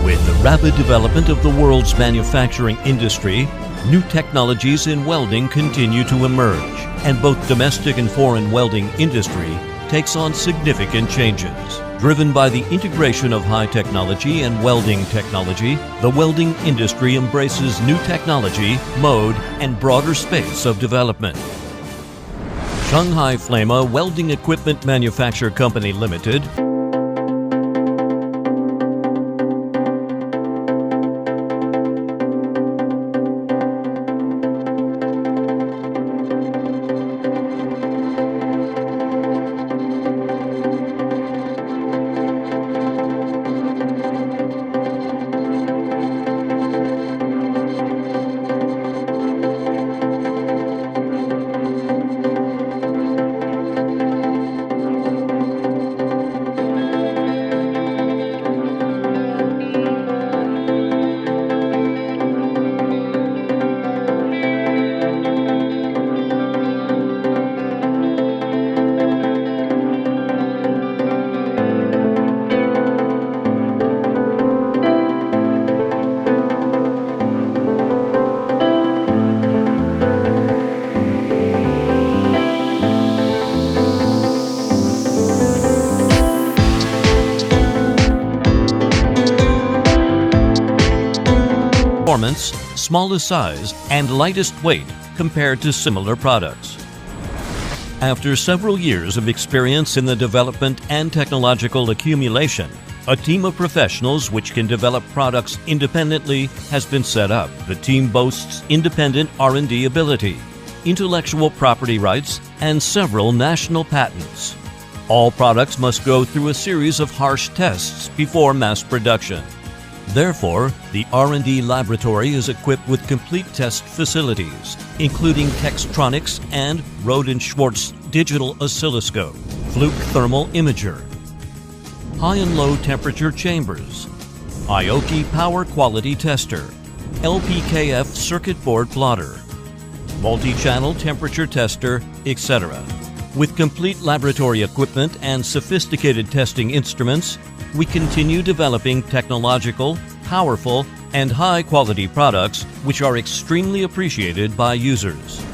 With the rapid development of the world's manufacturing industry, new technologies in welding continue to emerge, and both domestic and foreign welding industry takes on significant changes. Driven by the integration of high technology and welding technology, the welding industry embraces new technology, mode, and broader space of development. Shanghai Flama Welding Equipment Manufacture Company Limited performance, smallest size, and lightest weight compared to similar products. After several years of experience in the development and technological accumulation, a team of professionals which can develop products independently has been set up. The team boasts independent R&D ability, intellectual property rights, and several national patents. All products must go through a series of harsh tests before mass production. Therefore, the R&D laboratory is equipped with complete test facilities, including Textronics and Rohde & Schwarz digital oscilloscope, Fluke thermal imager, high and low temperature chambers, Ioki power quality tester, LPKF circuit board plotter, multi-channel temperature tester, etc. With complete laboratory equipment and sophisticated testing instruments, we continue developing technological, powerful, and high-quality products which are extremely appreciated by users.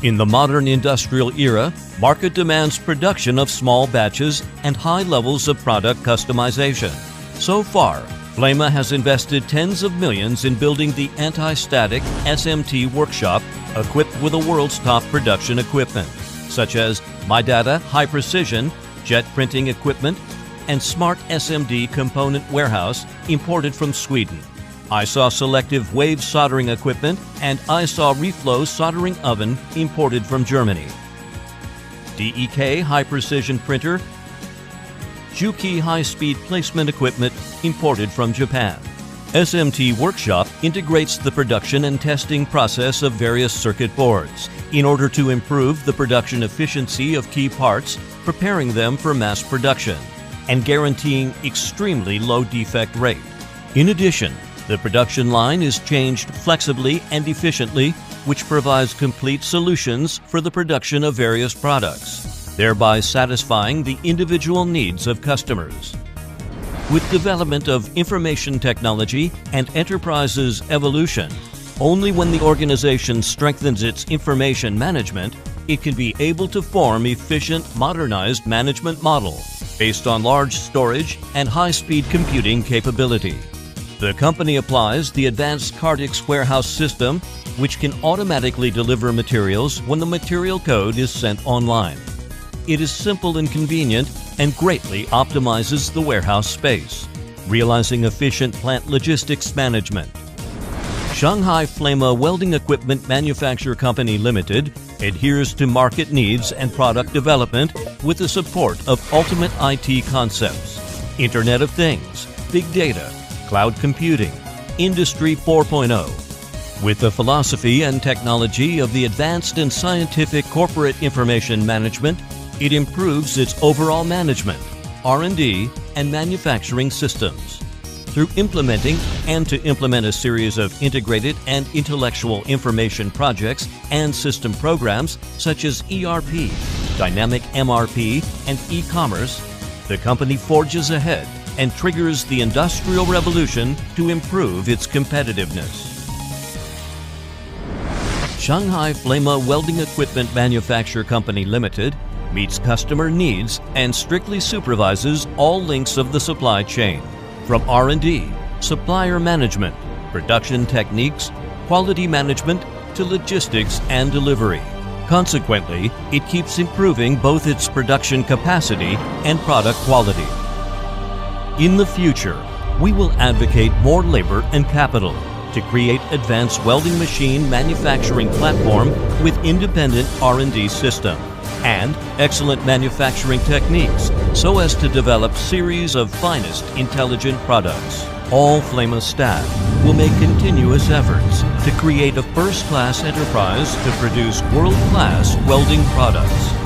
In the modern industrial era, market demands production of small batches and high levels of product customization. So far, Flama has invested tens of millions in building the anti-static SMT workshop equipped with the world's top production equipment, such as MyData high-precision jet printing equipment and Smart SMD component warehouse imported from Sweden, ISAW selective wave soldering equipment, and ISAW reflow soldering oven imported from Germany, DEK high-precision printer, Juki high-speed placement equipment imported from Japan. SMT Workshop integrates the production and testing process of various circuit boards in order to improve the production efficiency of key parts, preparing them for mass production, and guaranteeing extremely low defect rate. In addition, the production line is changed flexibly and efficiently, which provides complete solutions for the production of various products, thereby satisfying the individual needs of customers. With development of information technology and enterprise's evolution, only when the organization strengthens its information management, it can be able to form efficient, modernized management model based on large storage and high-speed computing capability. The company applies the advanced Cardix warehouse system, which can automatically deliver materials when the material code is sent online. It is simple and convenient and greatly optimizes the warehouse space, realizing efficient plant logistics management. Shanghai Flama Welding Equipment Manufacture Company Limited adheres to market needs and product development with the support of ultimate IT concepts, Internet of Things, Big Data, Cloud Computing, Industry 4.0. With the philosophy and technology of the advanced and scientific corporate information management, it improves its overall management, R&D, and manufacturing systems. Through implementing and to implement a series of integrated and intellectual information projects and system programs such as ERP, Dynamic MRP, and e-commerce, the company forges ahead and triggers the industrial revolution to improve its competitiveness. Shanghai Flama Welding Equipment Manufacture Company Limited meets customer needs and strictly supervises all links of the supply chain, from R&D, supplier management, production techniques, quality management, to logistics and delivery. Consequently, it keeps improving both its production capacity and product quality. In the future, we will advocate more labor and capital to create advanced welding machine manufacturing platform with independent R&D system and excellent manufacturing techniques so as to develop series of finest intelligent products. All Flama staff will make continuous efforts to create a first-class enterprise to produce world-class welding products.